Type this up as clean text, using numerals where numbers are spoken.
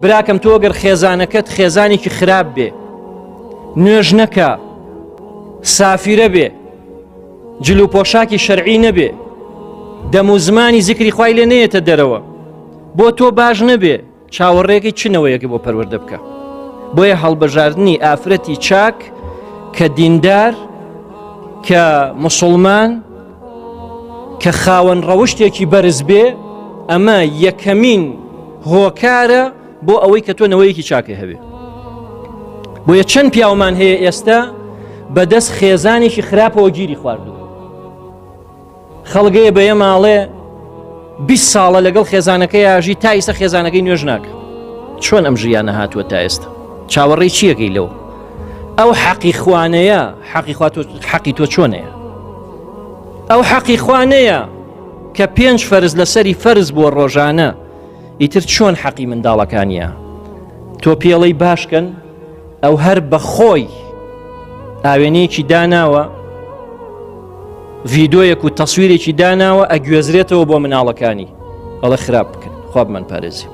براکەم تۆ ئەگەر خێزانەکەت خێزانێکی خراپ بێ، نوێژ نەکا، سافیرە بێ، جلو پۆشاکی شەرعی نەبێ، دەم و زمانی زیکری خوای لێ نەیەتە دەرەوە، بۆ تۆ باش نەبێ، چاوەڕێکی چنەوەیەکی بۆ پەروەردە بکە. بۆیە هەڵبەژاردننی ئافرەتی چاک کە دیندار، کە موسڵمان، کە خاوەن ڕەوشتێکی بەرز بێ، ئەمە یەکەمین هۆکارە بۆ ئەوەی کە تۆ نەوەیەکی چاکە هەبێ. بۆیە چەند پیاومان هەیە ئێستا بەدەست خێزانێکی خراپەوە گیری خواردووە. خەڵگەیە بەیە ماڵێ 20 ساڵە لەگەڵ خێزانەکەی ئاژی تا ئێستا خێزانەکەی نوێژ ناکە. چۆن ئەم ژیانە هاتووە تا ئێستا؟ چاوەڕێی چیەکەی لەوە؟ ئەو حەقی خوانەیە، حەقی تۆ چۆنەیە؟ ئەو حەقی خوانەیە کە 5 فەرز لەسەری فەرز بۆ ڕۆژانە، ئیتر چۆن حەقی منداڵەکانیە؟ تۆ پێڵەی باشکەن، ئەو هەر بەخۆی ئاوێنەیەکی داناوە، ڤیدۆیەک و تەسویرێکی داناوە، ئەگوێزرێتەوە بۆ مناڵەکانی، ئەڵە خراپ بکەن، خوا بمان پارێزی.